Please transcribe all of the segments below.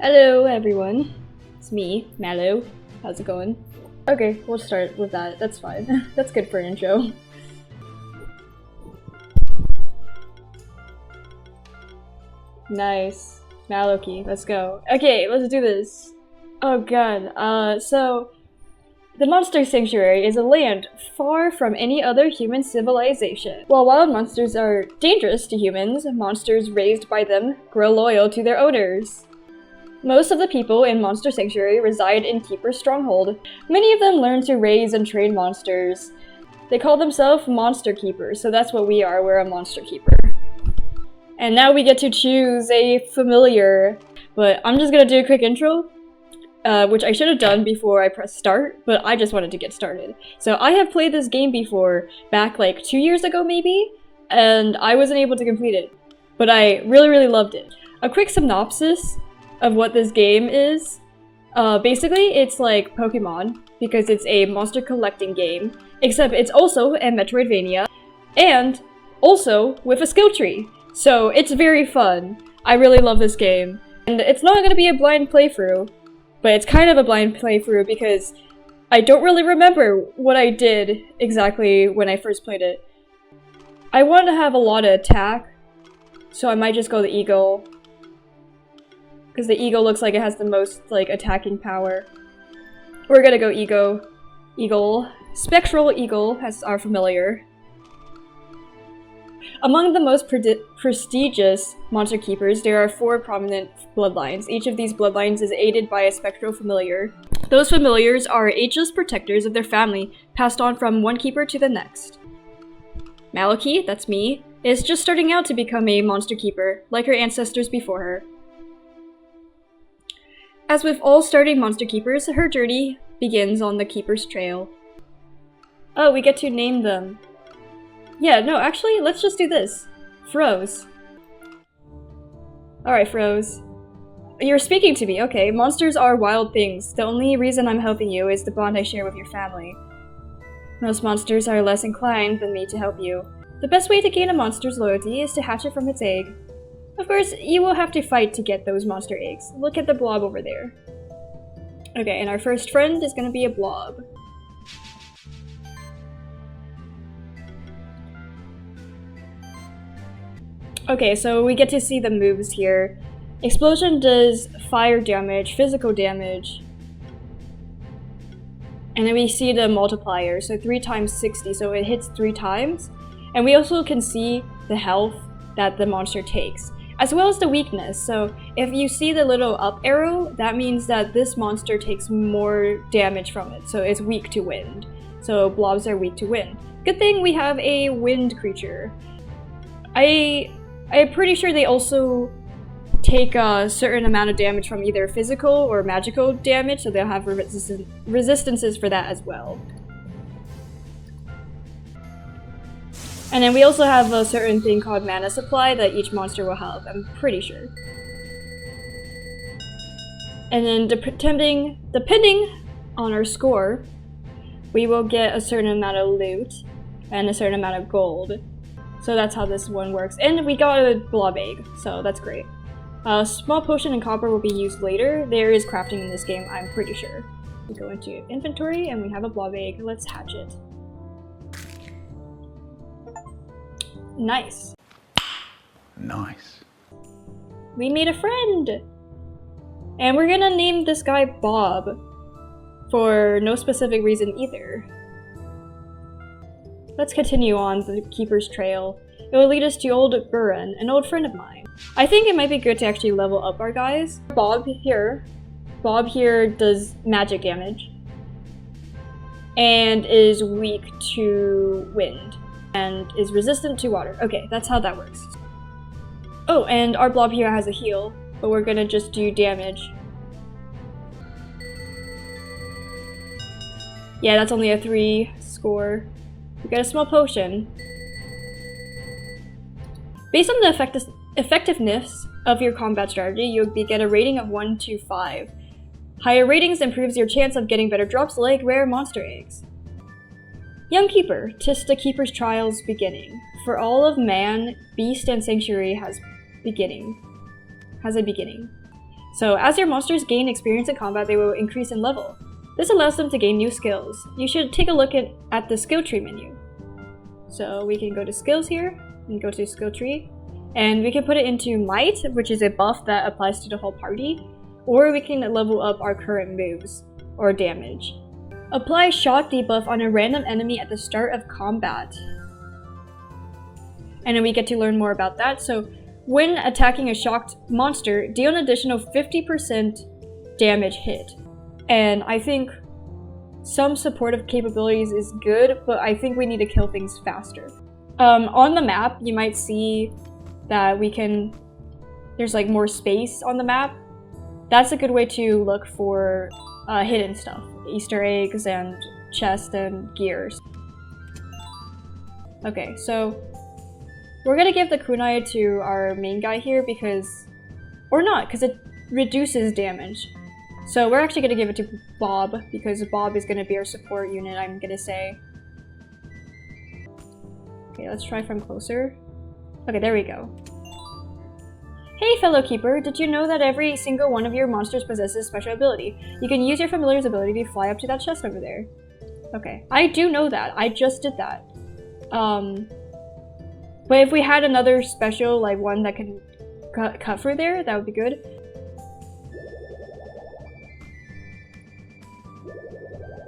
Hello everyone, it's me, Mallow. How's it going? Okay, we'll start with that, that's fine. That's good for an intro. Nice. Maloki, let's go. Okay, let's do this. Oh god, so the Monster Sanctuary is a land far from any other human civilization. While wild monsters are dangerous to humans, monsters raised by them grow loyal to their owners. Most of the people in Monster Sanctuary reside in Keeper's Stronghold. Many of them learn to raise and train monsters. They call themselves Monster Keepers, so that's what we are, we're a Monster Keeper. And now we get to choose a familiar, but I'm just gonna do a quick intro, which I should have done before I pressed start, but I just wanted to get started. So I have played this game before, back like 2 years ago maybe, and I wasn't able to complete it, but I really loved it. A quick synopsis of what this game is. Basically, it's like Pokemon, because it's a monster collecting game, except it's also a Metroidvania, and also with a skill tree. So it's very fun. I really love this game. And it's not gonna be a blind playthrough, but it's kind of a blind playthrough because I don't really remember what I did exactly when I first played it. I want to have a lot of attack, so I might just go the Eagle. Because the Eagle looks like it has the most, like, attacking power. We're gonna go Eagle. Spectral Eagle as our familiar. Among the most prestigious Monster Keepers, there are 4 prominent bloodlines. Each of these bloodlines is aided by a spectral familiar. Those familiars are ageless protectors of their family, passed on from one keeper to the next. Maloki, that's me, is just starting out to become a Monster Keeper, like her ancestors before her. As with all starting Monster Keepers, her journey begins on the Keeper's Trail. Oh, we get to name them. Yeah, no, actually, let's just do this. Froze. Alright, Froze. You're speaking to me, okay. Monsters are wild things. The only reason I'm helping you is the bond I share with your family. Most monsters are less inclined than me to help you. The best way to gain a monster's loyalty is to hatch it from its egg. Of course, you will have to fight to get those monster eggs. Look at the blob over there. Okay, and our first friend is gonna be a blob. Okay, so we get to see the moves here. Explosion does fire damage, physical damage. And then we see the multiplier, so 3 times 60, so it hits 3 times. And we also can see the health that the monster takes, as well as the weakness. So if you see the little up arrow, that means that this monster takes more damage from it, so it's weak to wind. So blobs are weak to wind. Good thing we have a wind creature. I'm pretty sure they also take a certain amount of damage from either physical or magical damage, so they'll have resistances for that as well. And then we also have a certain thing called mana supply that each monster will have, I'm pretty sure. And then depending on our score, we will get a certain amount of loot and a certain amount of gold. So that's how this one works. And we got a blob egg, so that's great. Small potion and copper will be used later. There is crafting in this game, I'm pretty sure. We go into inventory and we have a blob egg. Let's hatch it. Nice. Nice. We made a friend! And we're gonna name this guy Bob. For no specific reason either. Let's continue on the Keeper's Trail. It will lead us to Old Buran, an old friend of mine. I think it might be good to actually level up our guys. Bob here does magic damage. And is weak to wind. And is resistant to water. Okay, that's how that works. Oh, and our blob here has a heal, but we're gonna just do damage. Yeah, that's only a 3 score. We got a small potion. Based on the effectiveness of your combat strategy, you'll get a rating of 1 to 5. Higher ratings improves your chance of getting better drops like rare monster eggs. Young Keeper, 'tis the Keeper's trials beginning. For all of man, beast, and sanctuary has a beginning. So as your monsters gain experience in combat, they will increase in level. This allows them to gain new skills. You should take a look at the skill tree menu. So we can go to skills here and go to skill tree, and we can put it into might, which is a buff that applies to the whole party, or we can level up our current moves or damage. Apply shock debuff on a random enemy at the start of combat. And then we get to learn more about that. So when attacking a shocked monster, deal an additional 50% damage hit. And I think some supportive capabilities is good, but I think we need to kill things faster. On the map, you might see that there's like more space on the map. That's a good way to look for hidden stuff, Easter eggs and chests and gears. Okay, so we're gonna give the kunai to our main guy here because it reduces damage. So we're actually gonna give it to Bob because Bob is gonna be our support unit, I'm gonna say. Okay, let's try from closer. Okay, there we go. Hey fellow keeper, did you know that every single one of your monsters possesses special ability? You can use your familiar's ability to fly up to that chest over there. Okay, I do know that. I just did that. But if we had another special, like one that can cut through there, that would be good.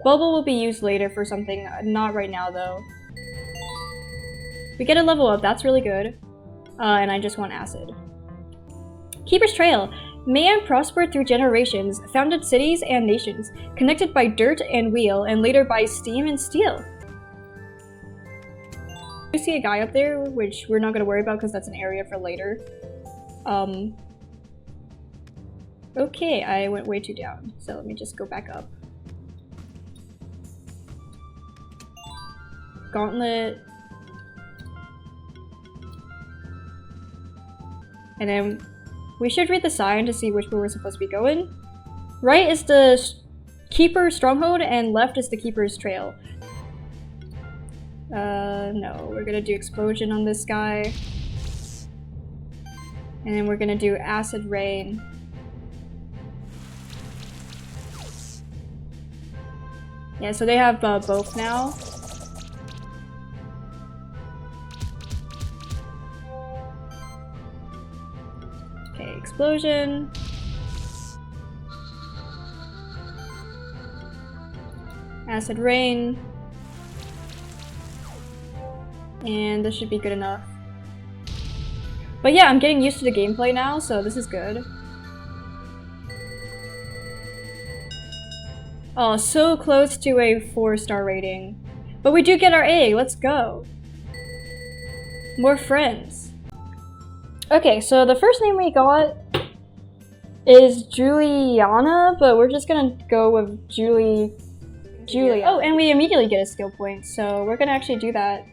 Bubble will be used later for something, not right now though. We get a level up, that's really good. And I just want acid. Keeper's Trail. Man prospered through generations, founded cities and nations, connected by dirt and wheel, and later by steam and steel. You see a guy up there, which we're not going to worry about because that's an area for later. Okay, I went way too down, so let me just go back up. Gauntlet. And then we should read the sign to see which way we're supposed to be going. Right is the Keeper's Stronghold and left is the Keeper's Trail. No, we're gonna do Explosion on this guy. And then we're gonna do Acid Rain. Yeah, so they have both now. Okay, Explosion. Acid Rain. And this should be good enough. But yeah, I'm getting used to the gameplay now, so this is good. Oh, so close to a 4-star rating. But we do get our A, let's go. More friends. Okay, so the first name we got is Juliana, but we're just gonna go with Julia. Oh, and we immediately get a skill point, so we're gonna actually do that.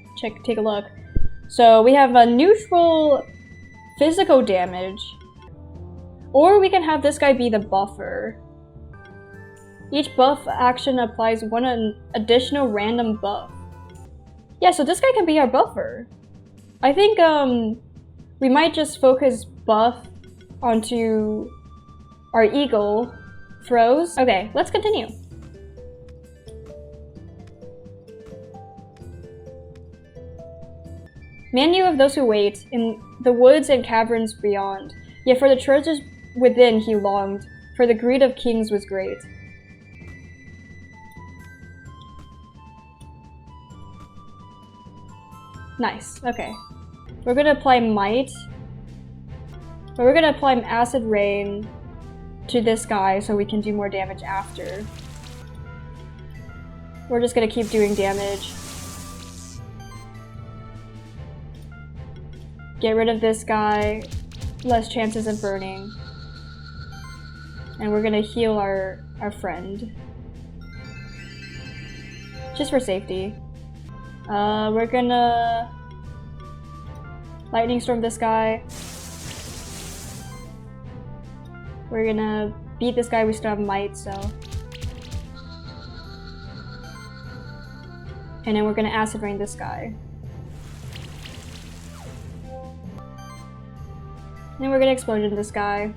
Take a look. So we have a neutral physical damage, or we can have this guy be the buffer. Each buff action applies one additional random buff. Yeah, so this guy can be our buffer. I think we might just focus buff onto our eagle throws. Okay, let's continue. Man knew of those who wait, in the woods and caverns beyond. Yet for the treasures within he longed, for the greed of kings was great. Nice, okay. We're gonna apply Might. But we're gonna apply Acid Rain to this guy so we can do more damage after. We're just gonna keep doing damage. Get rid of this guy, less chances of burning. And we're gonna heal our friend. Just for safety. We're gonna Lightning Storm this guy. We're gonna beat this guy, we still have Might, so. And then we're gonna Acid Rain this guy. Then we're gonna Explosion this guy.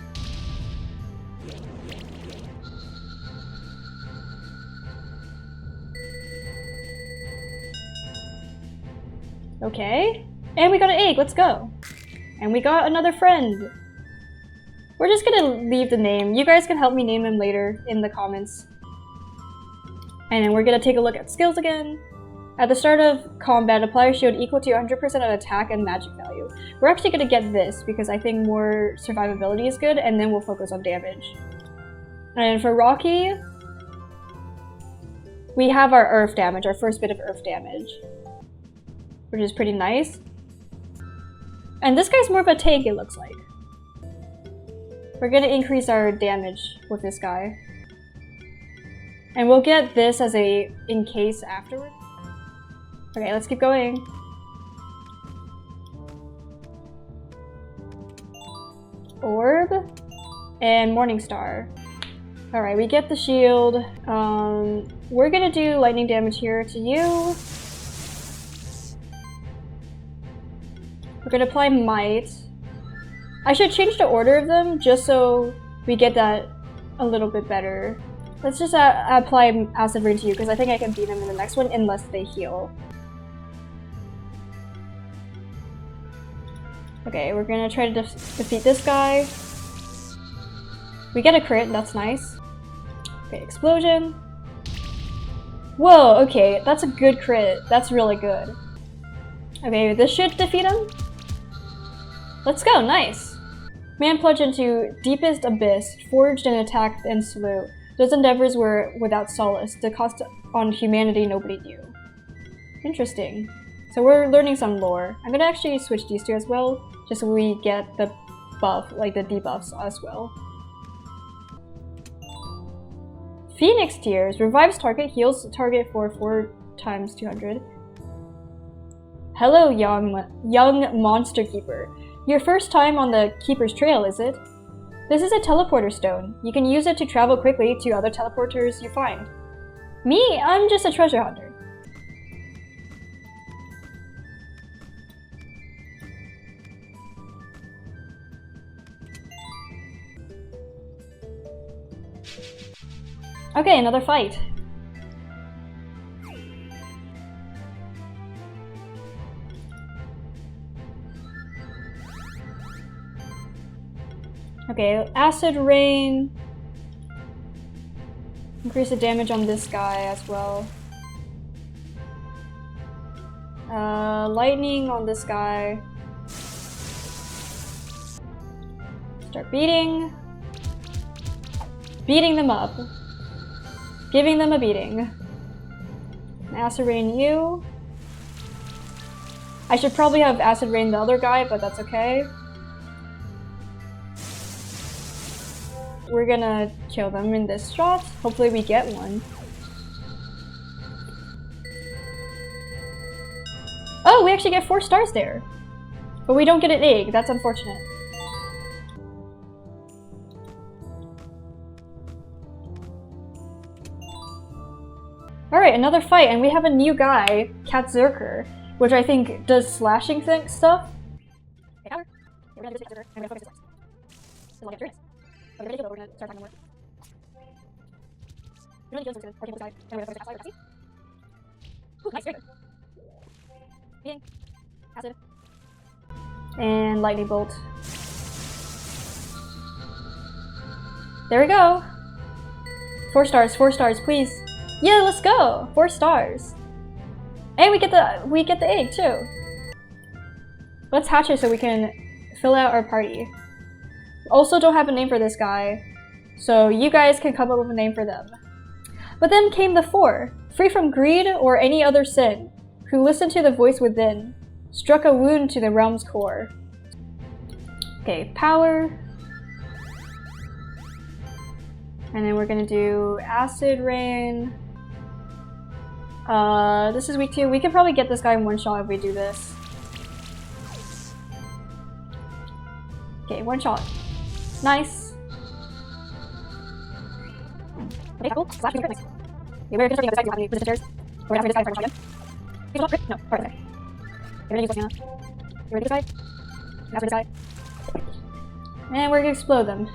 Okay. And we got an egg, let's go. And we got another friend. We're just gonna leave the name. You guys can help me name him later in the comments. And then we're gonna take a look at skills again. At the start of combat, apply a shield equal to 100% of attack and magic value. We're actually gonna get this because I think more survivability is good, and then we'll focus on damage. And for Rocky, we have our earth damage, our first bit of earth damage, which is pretty nice. And this guy's more of a tank, it looks like. We're gonna increase our damage with this guy. And we'll get this as a in case afterward. Okay, let's keep going. Orb and Morning Star. Alright, we get the shield. We're gonna do lightning damage here to you. We're gonna apply Might. I should change the order of them just so we get that a little bit better. Let's just apply Acid Rain to you because I think I can beat them in the next one unless they heal. Okay, we're gonna try to defeat this guy. We get a crit, that's nice. Okay, explosion. Whoa, okay, that's a good crit. That's really good. Okay, this should defeat him. Let's go, nice. Man plunged into deepest abyss, forged and attacked and slew. Those endeavors were without solace. The cost on humanity nobody knew. Interesting. So we're learning some lore. I'm gonna actually switch these two as well, just so we get the buff, like the debuffs as well. Phoenix Tears revives target, heals target for 4 times 200. Hello, young monster keeper. Your first time on the Keeper's Trail, is it? This is a teleporter stone. You can use it to travel quickly to other teleporters you find. Me? I'm just a treasure hunter. Okay, another fight. Okay, Acid Rain. Increase the damage on this guy as well. Lightning on this guy. Start beating. Beating them up. Giving them a beating. Acid Rain you. I should probably have Acid Rain the other guy, but that's okay. We're gonna kill them in this shot. Hopefully we get one. Oh, we actually get 4 stars there. But we don't get an egg. That's unfortunate. Alright, another fight, and we have a new guy, Katzerker, which I think does slashing stuff. Okay, power. Okay, we're gonna do Katzerker, and we're gonna focus this. We're gonna kill it, we're gonna start attacking more. We don't need to kill this good. Or kill this guy, and we're gonna focus Acid. Ooh, nice, very good. Beating. Acid. And Lightning Bolt. There we go! 4 stars, please. Yeah, let's go! 4 stars. And we get the egg too. Let's hatch it so we can fill out our party. Also don't have a name for this guy, so you guys can come up with a name for them. But then came the 4. Free from greed or any other sin, who listened to the voice within, struck a wound to the realm's core. Okay, power. And then we're gonna do Acid Rain. This is week 2. We could probably get this guy in one shot if we do this. Okay, one shot. Nice. Okay, cool. Slash me. Nice. Okay, we're gonna start the other side. Do you have any resistance? We're gonna this guy in front of again. Okay, no, alright, okay. We're gonna use this now. We're gonna do this guy. Now for this guy. And we're gonna explode them.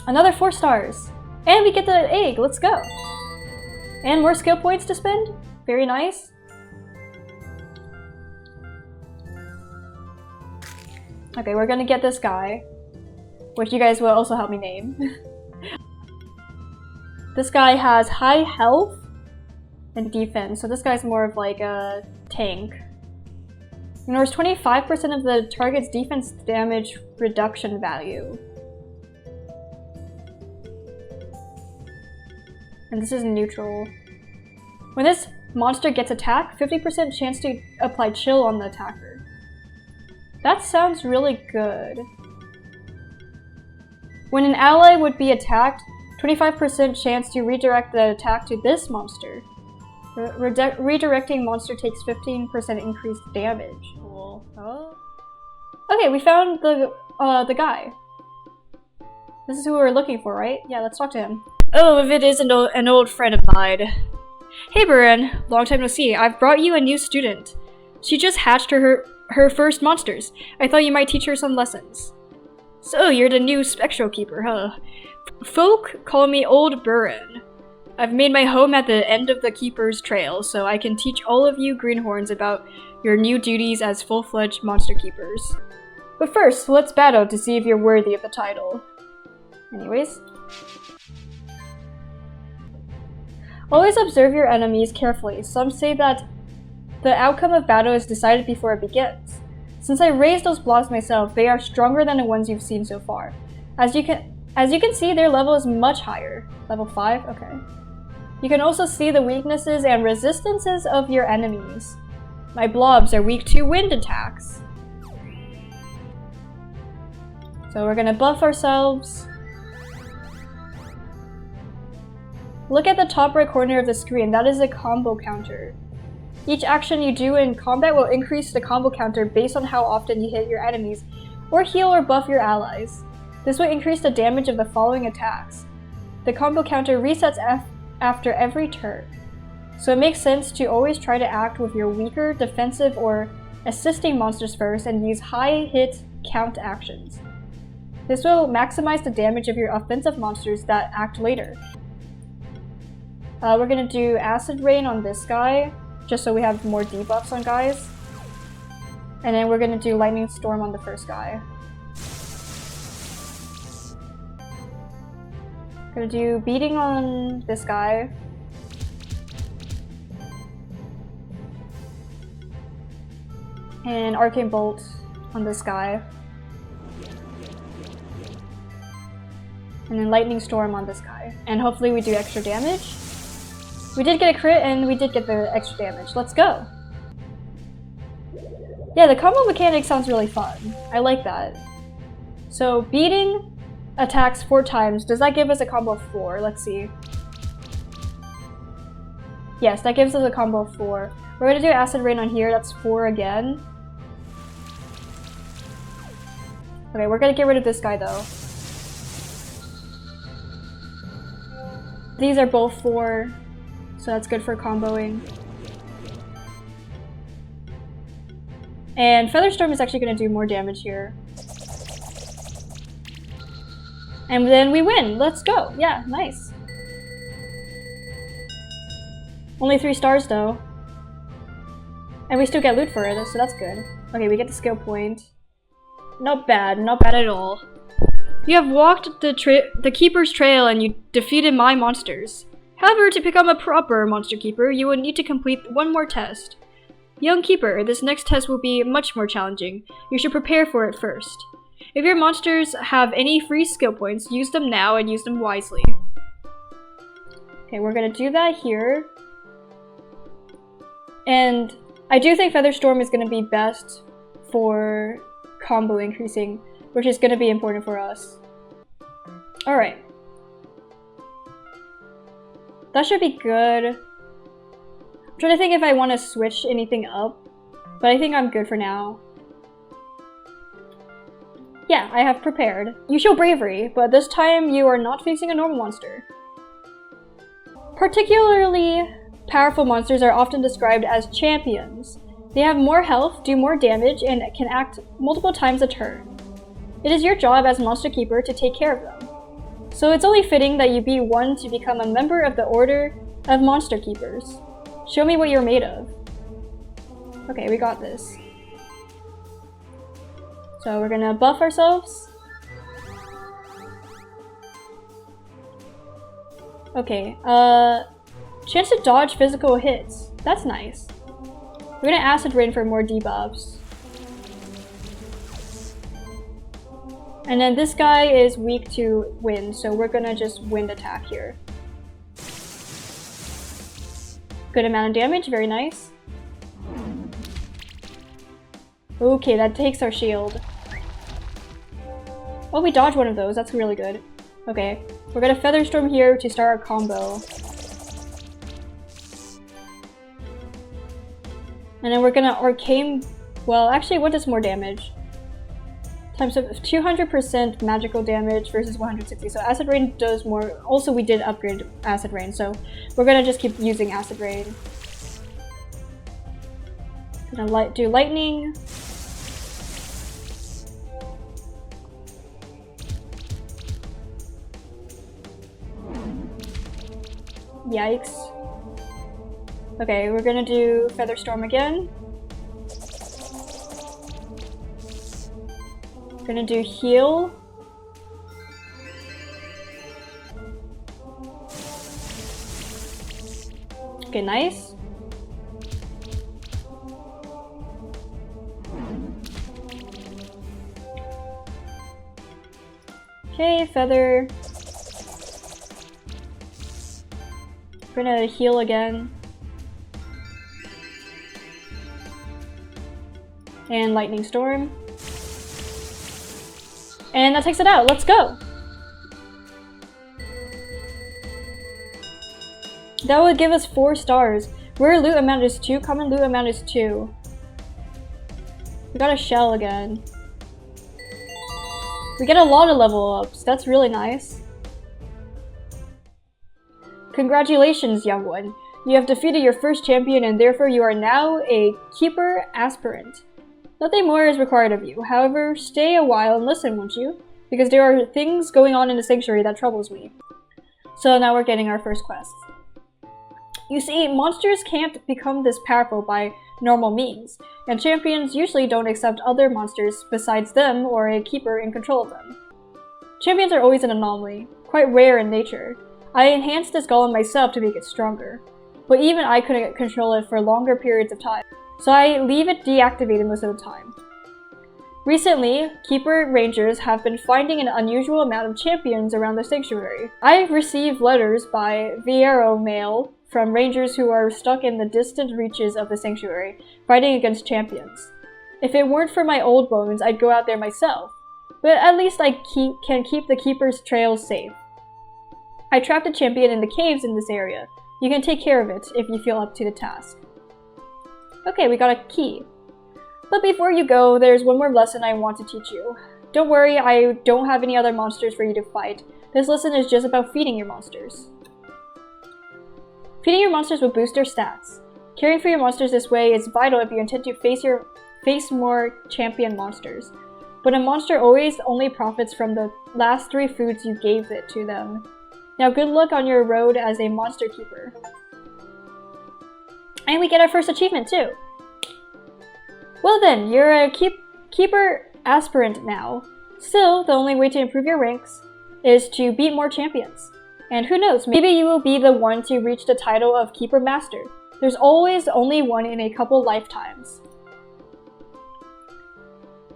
Another 4 stars. And we get the egg, let's go. And more skill points to spend, very nice. Okay, we're gonna get this guy, which you guys will also help me name. This guy has high health and defense, so this guy's more of like a tank. Ignores 25% of the target's defense damage reduction value. And this is neutral. When this monster gets attacked, 50% chance to apply chill on the attacker. That sounds really good. When an ally would be attacked, 25% chance to redirect the attack to this monster. Redirecting monster takes 15% increased damage. Cool. Oh. Okay, we found the guy. This is who we're looking for, right? Yeah, let's talk to him. Oh, if it isn't an old friend of mine. Hey, Buren. Long time no see. I've brought you a new student. She just hatched her first monsters. I thought you might teach her some lessons. So, you're the new Spectral Keeper, huh? Folk call me Old Buren. I've made my home at the end of the Keeper's Trail, so I can teach all of you greenhorns about your new duties as full-fledged monster keepers. But first, let's battle to see if you're worthy of the title. Anyways. Always observe your enemies carefully. Some say that the outcome of battle is decided before it begins. Since I raised those blocks myself, they are stronger than the ones you've seen so far. As you can see, their level is much higher. Level 5? Okay. You can also see the weaknesses and resistances of your enemies. My blobs are weak to wind attacks. So we're gonna buff ourselves. Look at the top right corner of the screen. That is a combo counter. Each action you do in combat will increase the combo counter based on how often you hit your enemies, or heal or buff your allies. This will increase the damage of the following attacks. The combo counter resets after every turn, so it makes sense to always try to act with your weaker, defensive, or assisting monsters first and use high hit count actions. This will maximize the damage of your offensive monsters that act later. We're gonna do Acid Rain on this guy, just so we have more debuffs on guys. And then we're gonna do Lightning Storm on the first guy. Gonna do Beating on this guy. And Arcane Bolt on this guy. And then Lightning Storm on this guy. And hopefully we do extra damage. We did get a crit and we did get the extra damage. Let's go! Yeah, the combo mechanic sounds really fun. I like that. So, beating attacks 4 times. Does that give us a combo of 4? Let's see. Yes, that gives us a combo of 4. We're gonna do Acid Rain on here. That's 4 again. Okay, we're gonna get rid of this guy though. These are both 4. So that's good for comboing. And Featherstorm is actually going to do more damage here. And then we win! Let's go! Yeah, nice. Only 3 stars though. And we still get loot for it, so that's good. Okay, we get the skill point. Not bad at all. You have walked the Keeper's Trail and you defeated my monsters. However, to become a proper Monster Keeper, you will need to complete one more test. Young Keeper, this next test will be much more challenging. You should prepare for it first. If your monsters have any free skill points, use them now and use them wisely. Okay, we're gonna do that here. And I do think Featherstorm is gonna be best for combo increasing, which is gonna be important for us. Alright. That should be good. I'm trying to think if I want to switch anything up, but I think I'm good for now. Yeah, I have prepared. You show bravery, but this time you are not facing a normal monster. Particularly powerful monsters are often described as champions. They have more health, do more damage, and can act multiple times a turn. It is your job as Monster Keeper to take care of them. So it's only fitting that you be one to become a member of the Order of Monster Keepers. Show me what you're made of. Okay, we got this. So we're gonna buff ourselves. Okay, chance to dodge physical hits. That's nice. We're gonna Acid Rain for more debuffs. And then this guy is weak to wind, so we're gonna just wind attack here. Good amount of damage, very nice. Okay, that takes our shield. Oh, we dodged one of those, that's really good. Okay, we're gonna Feather Storm here to start our combo. And then we're gonna Arcane... Well, actually, what does more damage? Times of 200% magical damage versus 160. So Acid Rain does more. Also, we did upgrade Acid Rain, so we're gonna just keep using Acid Rain. Gonna do Lightning. Yikes. Okay, we're gonna do Feather Storm again. Gonna do heal. Okay, nice. Okay, feather. We're gonna heal again. And lightning storm. And that takes it out. Let's go! That would give us 4 stars. Rare loot amount is 2, common loot amount is 2. We got a shell again. We get a lot of level ups. That's really nice. Congratulations, young one. You have defeated your first champion and therefore you are now a Keeper Aspirant. Nothing more is required of you. However, stay a while and listen, won't you? Because there are things going on in the sanctuary that troubles me. So now we're getting our first quest. You see, monsters can't become this powerful by normal means, and champions usually don't accept other monsters besides them or a keeper in control of them. Champions are always an anomaly, quite rare in nature. I enhanced this golem myself to make it stronger, but even I couldn't control it for longer periods of time, so I leave it deactivated most of the time. Recently, Keeper Rangers have been finding an unusual amount of champions around the sanctuary. I've received letters by Viero mail from rangers who are stuck in the distant reaches of the sanctuary, fighting against champions. If it weren't for my old bones, I'd go out there myself, but at least I can keep the Keeper's trails safe. I trapped a champion in the caves in this area. You can take care of it if you feel up to the task. Okay, we got a key. But before you go, there's one more lesson I want to teach you. Don't worry, I don't have any other monsters for you to fight. This lesson is just about feeding your monsters. Feeding your monsters will boost their stats. Caring for your monsters this way is vital if you intend to face more champion monsters. But a monster always only profits from the last 3 foods you gave it to them. Now good luck on your road as a monster keeper. And we get our first achievement too! Well then, you're a Keeper Aspirant now. Still, the only way to improve your ranks is to beat more champions. And who knows, maybe you will be the one to reach the title of Keeper Master. There's always only one in a couple lifetimes.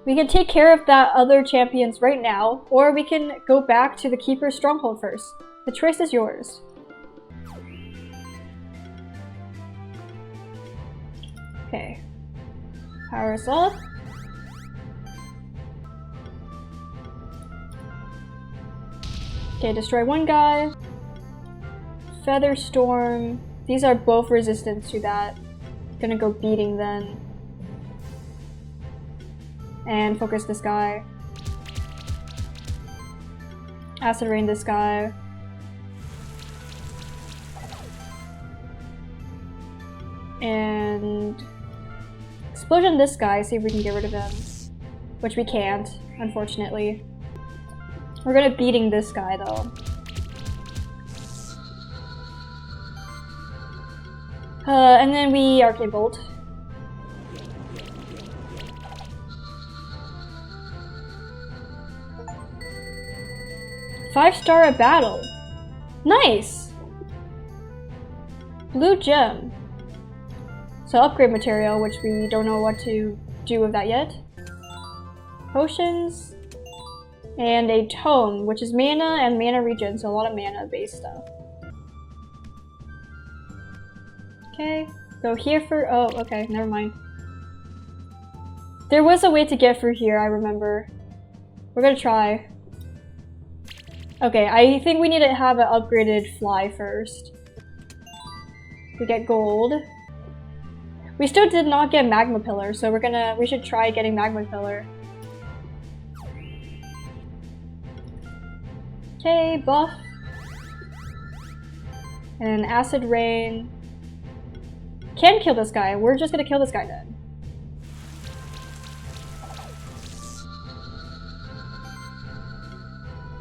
We can take care of that other champions right now, or we can go back to the Keeper's stronghold first. The choice is yours. Okay. Power us up. Okay, destroy one guy. Feather Storm. These are both resistant to that. Gonna go beating then. And focus this guy. Acid Rain this guy. And Explosion this guy, see if we can get rid of him. Which we can't, unfortunately. We're gonna beating this guy though. And then we Arcade Bolt. Five-star at battle. Nice! Blue gem. So upgrade material, which we don't know what to do with that yet. Potions. And a tome, which is mana and mana regen, so a lot of mana-based stuff. Okay, go here for- oh, okay, never mind. There was a way to get through here, I remember. We're gonna try. Okay, I think we need to have an upgraded fly first. We get gold. We still did not get magma pillar, so we should try getting magma pillar. Okay, buff. And acid rain. Can kill this guy. We're just gonna kill this guy then.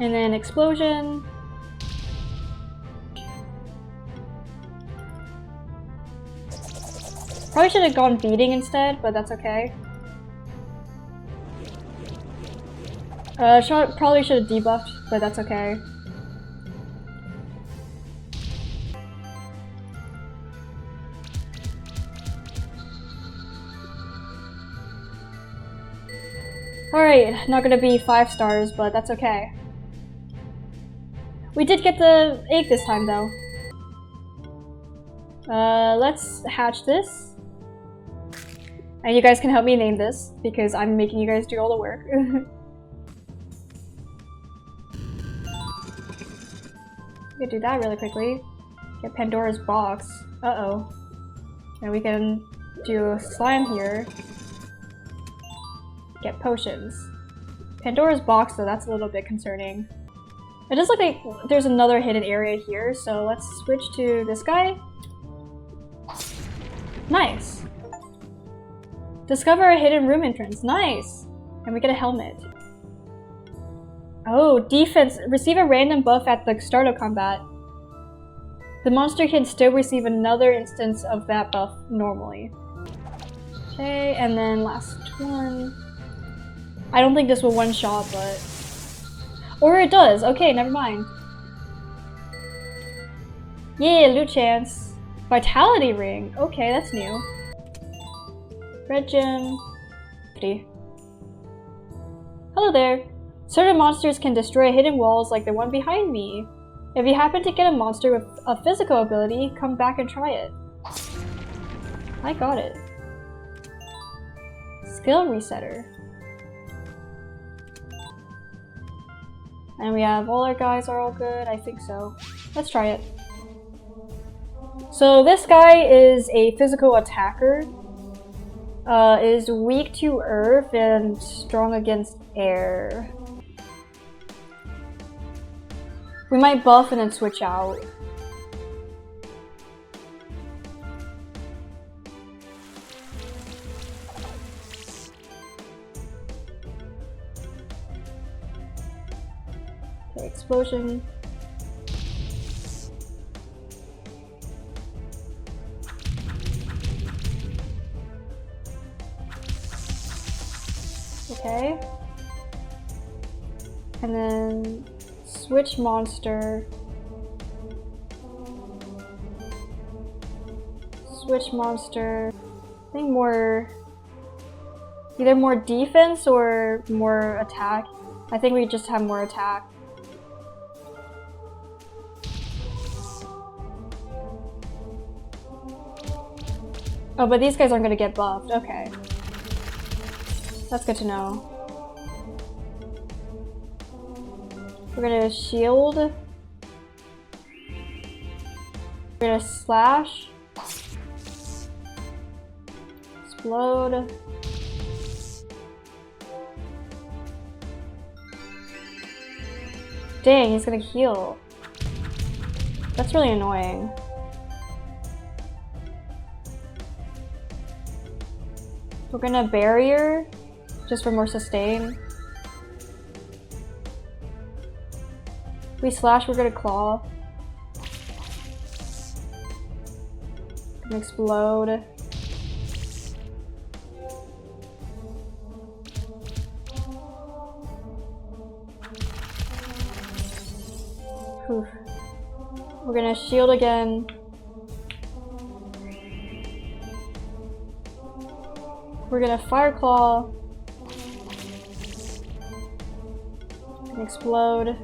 And then explosion. Probably should have gone beating instead, but that's okay. Probably should have debuffed, but that's okay. Alright, not gonna be 5 stars, but that's okay. We did get the egg this time though. Let's hatch this. And you guys can help me name this, because I'm making you guys do all the work. We can do that really quickly. Get Pandora's box. Uh-oh. And we can do a slime here. Get potions. Pandora's box though, that's a little bit concerning. It does look like there's another hidden area here, so let's switch to this guy. Nice! Discover a hidden room entrance. Nice! And we get a helmet. Oh, defense. Receive a random buff at the start of combat. The monster can still receive another instance of that buff normally. Okay, and then last one. I don't think this will one-shot, but... Or it does! Okay, never mind. Yeah, loot chance. Vitality ring. Okay, that's new. Red gem. Hello there. Certain monsters can destroy hidden walls like the one behind me. If you happen to get a monster with a physical ability, come back and try it. I got it. Skill resetter. And we have all our guys are all good, I think so. Let's try it. So this guy is a physical attacker. Is weak to earth and strong against air. We might buff and then switch out. Okay, explosion. Okay. And then switch monster. Switch monster. I think more... either more defense or more attack. I think we just have more attack. Oh, but these guys aren't gonna get buffed. Okay. That's good to know. We're gonna shield. We're gonna slash. Explode. Dang, he's gonna heal. That's really annoying. We're gonna barrier, just for more sustain. We slash, we're gonna claw. and explode. Whew. We're gonna shield again. We're gonna Fire Claw and explode.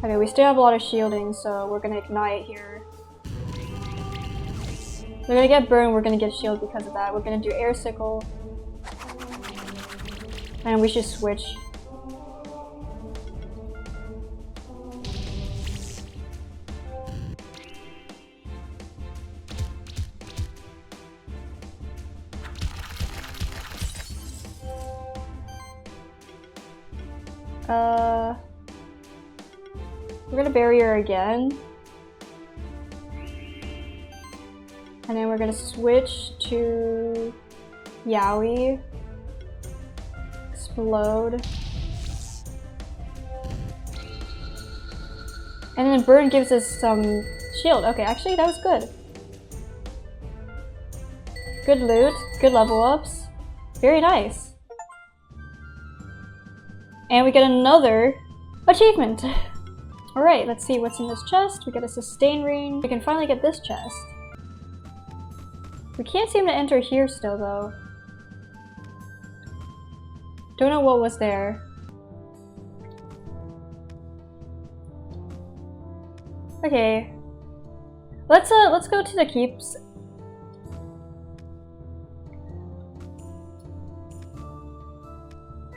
Okay, we still have a lot of shielding, so we're gonna ignite here. We're gonna get burned, we're gonna get shield because of that. We're gonna do Air Sickle. And we should switch. We're gonna barrier again. And then we're gonna switch to Yaoi. Explode. And then burn gives us some shield. Okay, actually that was good. Good loot, good level ups. Very nice. And we get another achievement. Alright, let's see what's in this chest. We get a sustain ring. We can finally get this chest. We can't seem to enter here still though. Don't know what was there. Okay. Let's go to the keeps.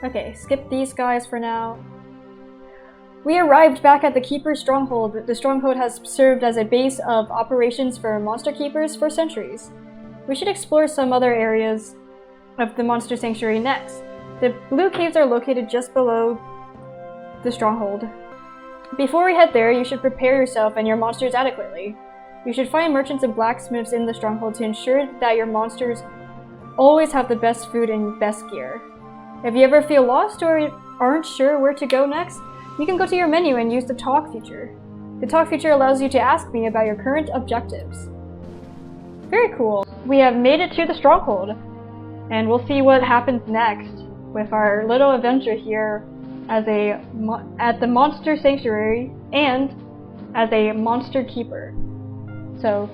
Okay, skip these guys for now. We arrived back at the Keeper's Stronghold. The stronghold has served as a base of operations for monster keepers for centuries. We should explore some other areas of the Monster Sanctuary next. The Blue Caves are located just below the stronghold. Before we head there, you should prepare yourself and your monsters adequately. You should find merchants and blacksmiths in the stronghold to ensure that your monsters always have the best food and best gear. If you ever feel lost or aren't sure where to go next, you can go to your menu and use the talk feature. The talk feature allows you to ask me about your current objectives. Very cool. We have made it to the stronghold, and we'll see what happens next with our little adventure here as at the Monster Sanctuary and as a monster keeper. So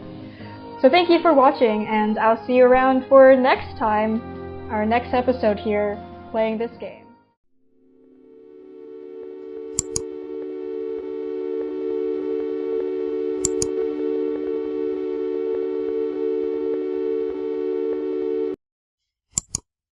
thank you for watching, and I'll see you around for next time, our next episode here, playing this game.